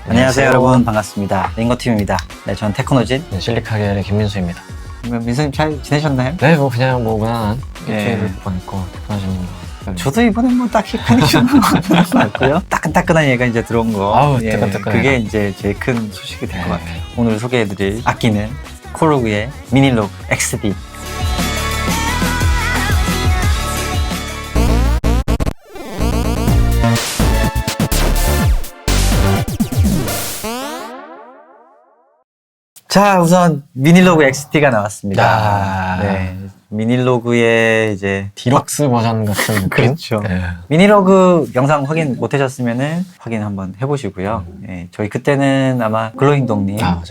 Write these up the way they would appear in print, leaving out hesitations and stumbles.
안녕하세요 여러분, 반갑습니다. 링거팀입니다. 네, 저는 테크노진. 네, 실리카겔의 김민수입니다. 민수님 잘 지내셨나요? 네, 뭐 그냥 뭐 무난한 일주일을 네. 보냈고 테크노진님. 저도 이번에 뭐 딱히 컨디션은 없는 것 같고요. 따끈따끈한 얘기가 이제 들어온 거. 아우, 따끈따끈해. 그게 이제 제일 큰 소식이 될 것 네. 같아요. 오늘 소개해드릴 악기는 코로그의 미니로그 XD. 자, 우선 미니로그 XD가 나왔습니다. 야. 네, 미니로그의 이제 디럭스 버전 같은 느낌? 그렇죠. 네. 미니로그 영상 확인 못 하셨으면은 확인 한번 해보시고요. 예, 저희 그때는 아마 글로잉동님 아, 맞아.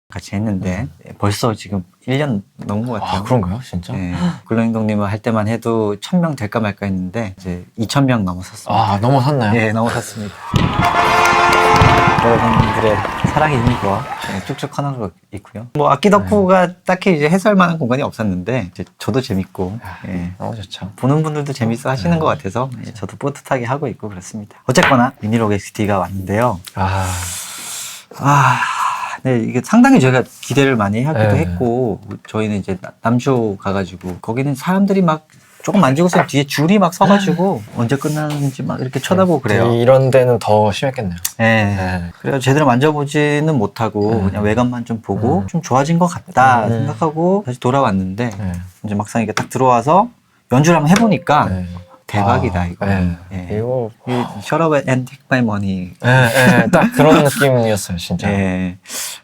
같이 했는데 벌써 지금 1년 넘은 것 같아요. 아, 그런가요? 진짜? 예, 글로잉동님을 할 때만 해도 1000명 될까 말까 했는데 이제 2000명 넘었었습니다. 아, 넘어섰나요? 예, 넘어섰습니다. 여러분들의 사랑의 힘입어 쭉쭉 커나가고 있고요. 뭐 악기 덕후가 딱히 이제 해설만한 공간이 없었는데 이제 저도 재밌고 예, 너무 좋죠. 보는 분들도 재밌어 하시는 것 같아서 예, 저도 뿌듯하게 하고 있고 그렇습니다. 어쨌거나 미니로그 XD가 왔는데요. 네, 이게 상당히 저희가 기대를 많이 하기도 네. 했고 저희는 이제 남주 가가지고 거기는 사람들이 막 조금 만지고서 뒤에 줄이 막 서가지고 언제 끝나는지 막 이렇게 쳐다보고 그래요. 이런 데는 더 심했겠네요. 네. 네. 그래서 제대로 만져보지는 못하고 그냥 외관만 좀 보고 좀 좋아진 것 같다 생각하고 다시 돌아왔는데 네. 이제 막상 이게 딱 들어와서 연주를 한번 해보니까 네. 대박이다 이거. 네. 예. 이거 Shut up and take my money. 딱 그런 느낌이었어요, 진짜. 예.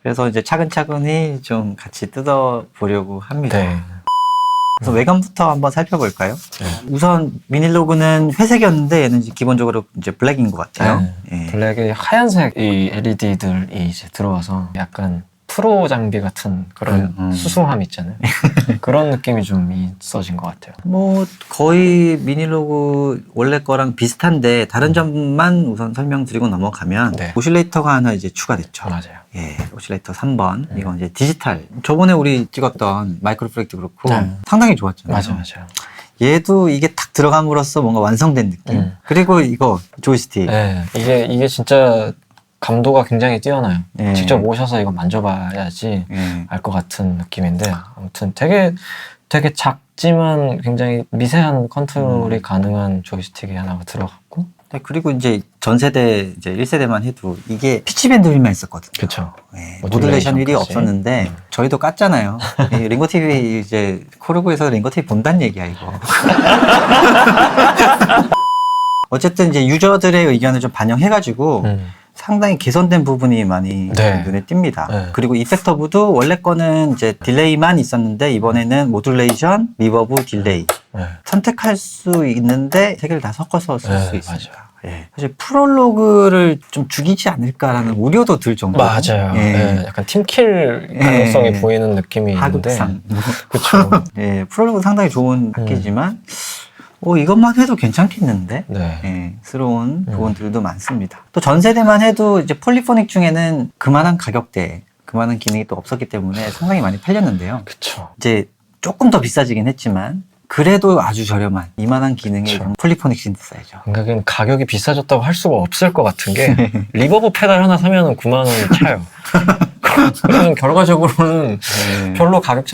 그래서 이제 차근차근히 좀 같이 뜯어보려고 합니다. 네. 그래서 외관부터 한번 살펴볼까요? 네. 우선 미니로그는 회색이었는데 얘는 이제 기본적으로 이제 블랙인 것 같아요. 네. 예. 블랙에 하얀색 이 LED들이 이제 들어와서 약간 프로 장비 같은 그런 수수함 있잖아요. 그런 느낌이 좀 있어진 것 같아요. 뭐 거의 미니로그 원래 거랑 비슷한데 다른 점만 우선 설명드리고 넘어가면 네. 오실레이터가 하나 이제 추가됐죠. 맞아요. 예, 오실레이터 3번. 이건 이제 디지털. 저번에 우리 찍었던 마이크로 프로젝트 그렇고 네. 상당히 좋았잖아요. 맞아요. 얘도 이게 탁 들어감으로써 뭔가 완성된 느낌. 그리고 이거 조이스틱. 네. 이게 진짜 감도가 굉장히 뛰어나요. 네. 직접 오셔서 이거 만져봐야지 예. 알 것 같은 느낌인데 아무튼 되게 작지만 굉장히 미세한 컨트롤이 가능한 조이스틱이 하나가 들어갔고. 네, 그리고 이제 전 세대 이제 1세대만 해도 이게 피치밴드 휠만 있었거든요. 그렇죠. 예, 모듈레이션까지. 모듈레이션 휠이 없었는데 저희도 깠잖아요. 이 링거 TV 이제 코르그에서 링거 TV 본다는 얘기야 이거. 어쨌든 이제 유저들의 의견을 좀 반영해가지고 상당히 개선된 부분이 많이 네. 눈에 띕니다. 네. 그리고 이펙터브도 원래 거는 이제 딜레이만 있었는데 이번에는 모듈레이션, 리버브, 딜레이 네. 선택할 수 있는데 세 개를 다 섞어서 쓸 수 네, 있습니다. 예. 사실 프롤로그를 좀 죽이지 않을까라는 우려도 들 정도로 맞아요. 예. 네, 약간 팀킬 가능성이 예. 보이는 느낌이 있는데. 하극상. 그렇죠. 예, 프롤로그 상당히 좋은 악기지만 이것만 해도 괜찮겠는데? 네. 예, 스러운 부분들도 많습니다. 또 전 세대만 해도 이제 폴리포닉 중에는 그만한 가격대, 그만한 기능이 또 없었기 때문에 상당히 많이 팔렸는데요. 그렇죠. 이제 조금 더 비싸지긴 했지만 그래도 아주 저렴한 이만한 기능의 그쵸. 폴리포닉 신디사이저. 그러니까 가격이 비싸졌다고 할 수가 없을 것 같은 게 리버브 페달 하나 사면은 9만 원이 차요. 그러면 결과적으로는 별로 가격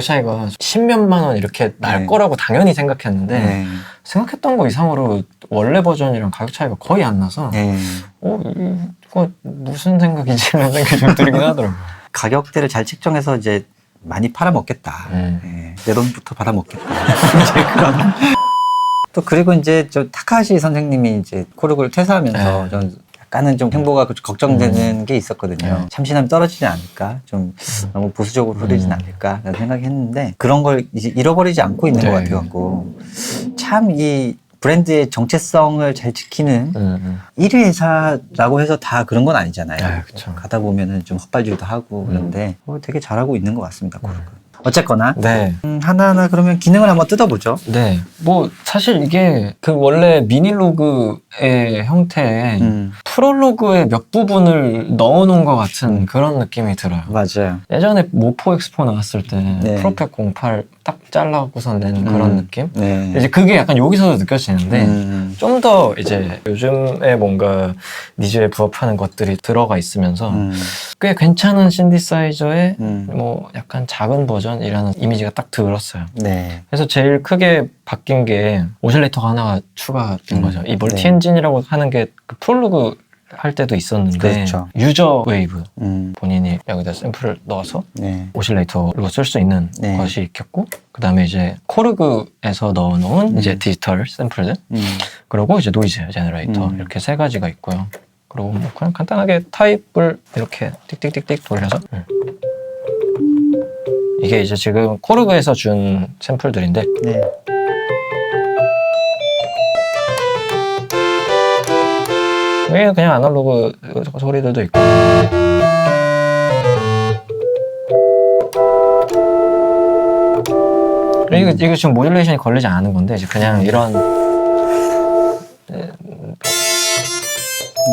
차이가 10몇만 원 이렇게 날 네. 거라고 당연히 생각했는데 네. 생각했던 거 이상으로 원래 버전이랑 가격 차이가 거의 안 나서 네. 이거 무슨 생각이지? 이런 생각이 좀 들긴 하더라고요. 가격대를 잘 책정해서 이제 많이 팔아먹겠다. 예, 내 돈부터 받아먹겠다. 이제 그런. 또 그리고 이제 저 타카시 선생님이 이제 코르그를 퇴사하면서 전 약간은 좀 행보가 걱정되는 게 있었거든요. 참신함이 떨어지지 않을까, 좀 너무 보수적으로 흐르진 않을까 라는 생각이 했는데 그런 걸 이제 잃어버리지 않고 있는 것 같아갖고 참 이 브랜드의 정체성을 잘 지키는 1위 회사라고 해서 다 그런 건 아니잖아요. 네, 그쵸. 가다 보면은 좀 헛발질도 하고 그런데 되게 잘하고 있는 것 같습니다. 코르그. 어쨌거나 네. 하나하나 그러면 기능을 한번 뜯어보죠. 네. 뭐 사실 이게 그 원래 미니로그의 형태에 프롤로그의 몇 부분을 넣어놓은 것 같은 그런 느낌이 들어요. 맞아요. 예전에 모포 엑스포 나왔을 때 네. 프로펙 08 딱 잘라고서 낸 그런 느낌? 네. 이제 그게 약간 여기서도 느껴지는데 좀 더 이제 요즘에 뭔가 니즈에 부합하는 것들이 들어가 있으면서 꽤 괜찮은 신디사이저의 뭐 약간 작은 버전이라는 이미지가 딱 들었어요. 네. 그래서 제일 크게 바뀐 게 오실레이터가 하나가 추가된 거죠. 이 멀티 네. 엔진이라고 하는 게 그 프롤로그 할 때도 있었는데 그렇죠. 유저 웨이브 음. 본인이 여기다 샘플을 넣어서 네. 오실레이터로 쓸 수 있는 네. 것이 있겠고 그 다음에 이제 코르그에서 넣어놓은 이제 디지털 샘플들 그리고 이제 노이즈 제너레이터 이렇게 세 가지가 있고요. 그리고 뭐 그냥 간단하게 타입을 이렇게 띡띡띡띡 돌려서 이게 이제 지금 코르그에서 준 샘플들인데 네. 이게 그냥 아날로그 소리들도 있고 이거 지금 모듈레이션이 걸리지 않은 건데 이제 그냥 이런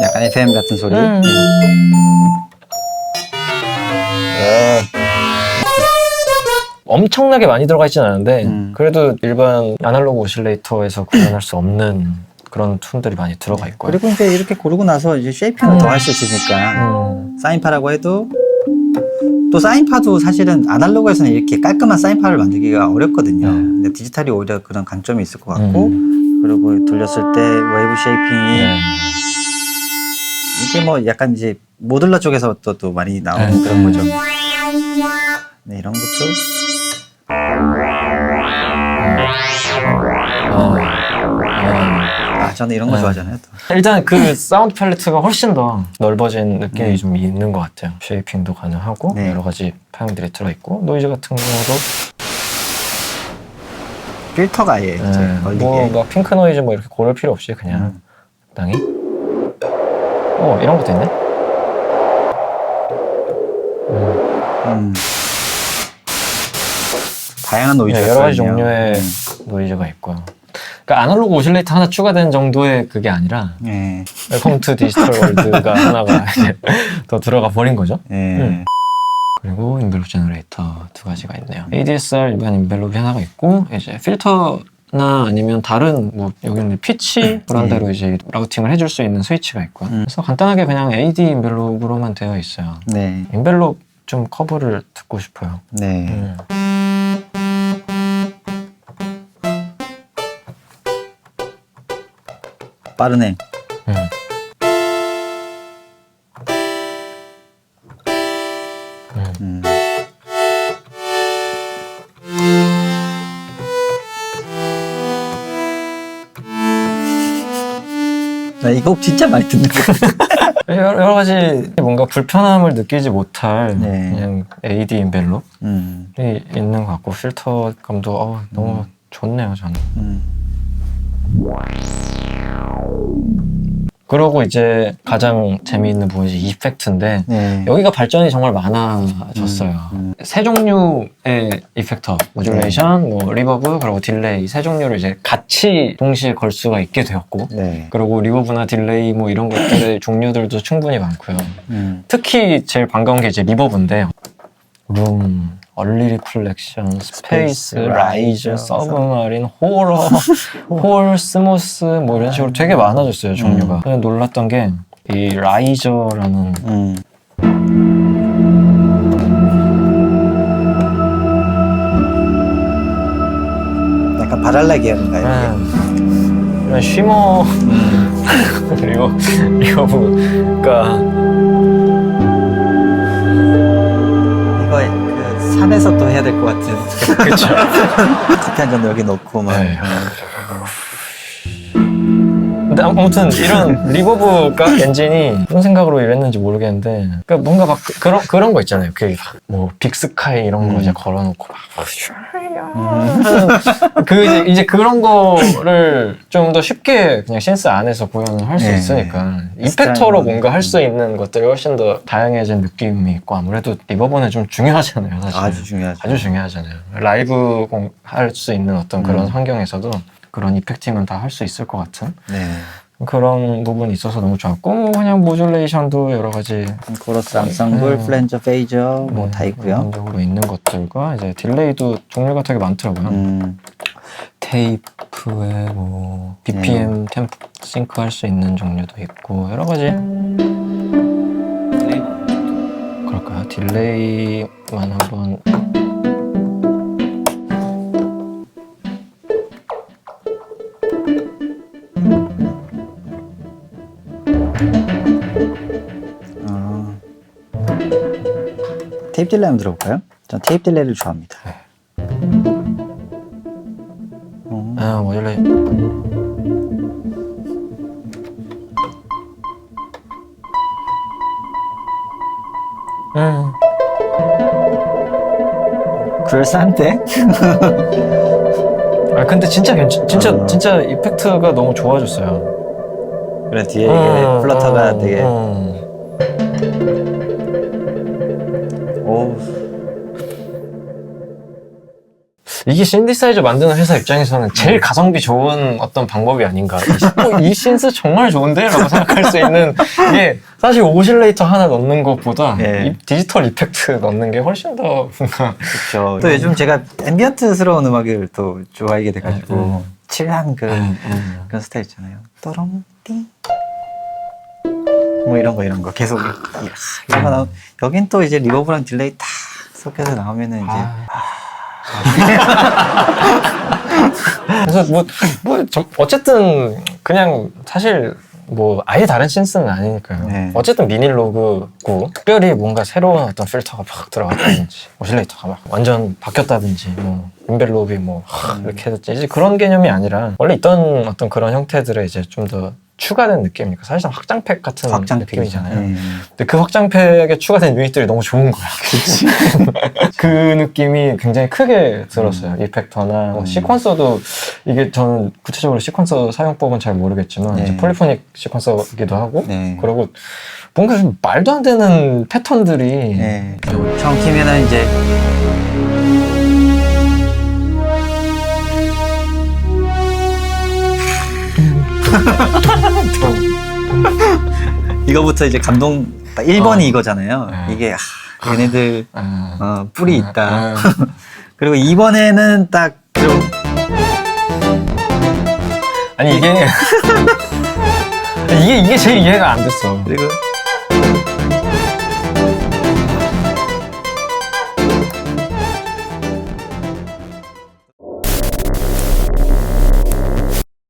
약간 FM 같은 소리. 엄청나게 많이 들어가 있진 않은데 그래도 일반 아날로그 오실레이터에서 구현할 수 없는 그런 툰들이 많이 들어가 있고요. 그리고 이제 이렇게 고르고 나서 이제 쉐이핑을 더 할 수 있으니까 사인파라고 해도 또 사인파도 사실은 아날로그에서는 이렇게 깔끔한 사인파를 만들기가 어렵거든요. 근데 디지털이 오히려 그런 강점이 있을 것 같고 그리고 돌렸을 때 웨이브 쉐이핑이 이게 뭐 약간 이제 모듈러 쪽에서 또 많이 나오는 그런 거죠. 네, 이런 것도 저는 이런 거 좋아하잖아요. 또. 일단 그 사운드 팔레트가 훨씬 더 넓어진 느낌이 좀 있는 것 같아요. 쉐이핑도 가능하고 네. 여러 가지 파형들이 들어있고 노이즈 같은 경우도 필터가 아예 이제 걸리게. 뭐 핑크 노이즈 뭐 이렇게 고를 필요 없이 그냥 적당히 이런 것도 있네. 다양한 노이즈가 여러 가지 있거든요. 종류의 노이즈가 있고요. 그러니까 아날로그 오실레이터 하나 추가된 정도의 그게 아니라 네. 웰컴 투 디지털 월드가 하나가 이제 더 들어가 버린 거죠. 네. 그리고 인벨롭 제너레이터 두 가지가 있네요. ADSR 일반 인벨롭이 하나가 있고 이제 필터나 아니면 다른 뭐 여기는 피치 브란대로 이제 라우팅을 해줄 수 있는 스위치가 있고요. 그래서 간단하게 그냥 AD 인벨롭으로만 되어 있어요. 네. 인벨롭 좀 커버를 듣고 싶어요. 네. 빠르네. 나 이 곡 진짜 많이 듣는 거 같아. 여러 가지 뭔가 불편함을 느끼지 못할 네. 그냥 AD 인벨롭이 있는 것 같고 필터감도 너무 좋네요 저는. 그러고 이제 가장 재미있는 부분이 이펙트인데 네. 여기가 발전이 정말 많아졌어요. 세 종류의 이펙터, 모듈레이션, 뭐 리버브, 그리고 딜레이 세 종류를 이제 같이 동시에 걸 수가 있게 되었고 네. 그리고 리버브나 딜레이 뭐 이런 것들의 종류들도 충분히 많고요. 특히 제일 반가운 게 이제 리버브인데 룸, 얼리 리플렉션, 스페이스, 라이즈, 서브마린, 호러, 홀, 스무스 뭐 이런 식으로 되게 많아졌어요 종류가. 그래서 놀랐던 게 이 라이저라는 약간 바랄라 계열인가요? 이런 쉬머 그리고 리버브가 이거 그 산에서 또 해야 될 것 같은. 그렇죠. 커피 한 잔 여기 넣고 막. 네. 근데 아무튼 이런 리버브가 엔진이 무슨 생각으로 이랬는지 모르겠는데, 그러니까 뭔가 막 그런 거 있잖아요. 뭐 빅스카이 이런 거 이제 걸어놓고 막 이제 그런 거를 좀 더 쉽게 그냥 신스 안에서 구현을 할 수 네. 있으니까 이펙터로 뭔가 할 수 있는 것들이 훨씬 더 다양해진 느낌이 있고, 아무래도 리버브는 좀 중요하잖아요, 사실. 아주 중요하죠. 아주 중요하잖아요. 라이브 할 수 있는 어떤 그런 환경에서도 그런 이펙팅은 다 할 수 있을 것 같은 네. 그런 부분이 있어서 너무 좋았고, 그냥 모듈레이션도 여러 가지 코러스, 앙상블, 플랜저, 페이저 뭐 다 있고요. 기본적으로 있는 것들과 이제 딜레이도 종류가 되게 많더라고요. 테이프에 뭐 BPM 템포 싱크 할 수 있는 종류도 있고 여러 가지. 그럴까요? 딜레이만 한번. 테이프 딜레이 한번 들어볼까요? 전 테이프 딜레이를 좋아합니다. 모듈레이. 그럴싸한데? 근데 진짜 진짜 이펙트가 너무 좋아졌어요. 그래 뒤에 이게 플러터가 되게 오. 이게 신디사이저 만드는 회사 입장에서는 제일 가성비 좋은 어떤 방법이 아닌가. 이 신스 정말 좋은데? 라고 생각할 수 있는 게, 사실 오실레이터 하나 넣는 것보다 이 디지털 이펙트 넣는 게 훨씬 더 뭔가. 그렇죠. 또 요즘 제가 앰비언트스러운 음악을 또 좋아하게 돼가지고 칠한 그런 스타일 있잖아요. 또롱 띵 뭐 이런 거 계속 이런 거 나오. 여긴 또 이제 리버브랑 딜레이 다 섞여서 나오면은 이제 그래서 어쨌든 그냥 사실 뭐 아예 다른 신스는 아니니까요. 네. 어쨌든 비닐로그고 특별히 뭔가 새로운 어떤 필터가 막 들어갔다든지 오실레이터가 막 완전 바뀌었다든지 뭐 인벨롭이 뭐 이렇게 해서 이제 그런 개념이 아니라 원래 있던 어떤 그런 형태들에 이제 좀 더 추가된 느낌이니까 사실상 확장팩 같은 느낌이잖아요. 근데 그 확장팩에 추가된 유닛들이 너무 좋은 거야. 그치. 그 느낌이 굉장히 크게 들었어요. 이펙터나 뭐 시퀀서도, 이게 저는 구체적으로 시퀀서 사용법은 잘 모르겠지만 이제 폴리포닉 시퀀서이기도 하고 그리고 뭔가 좀 말도 안 되는 패턴들이 처음 키면은 이제 이거부터 이제 감동 1번이 이거잖아요. 이게 얘네들 뿔이 있다. 그리고 2번에는 딱 좀 아니 이게 제일 이해가 안 됐어. 그리고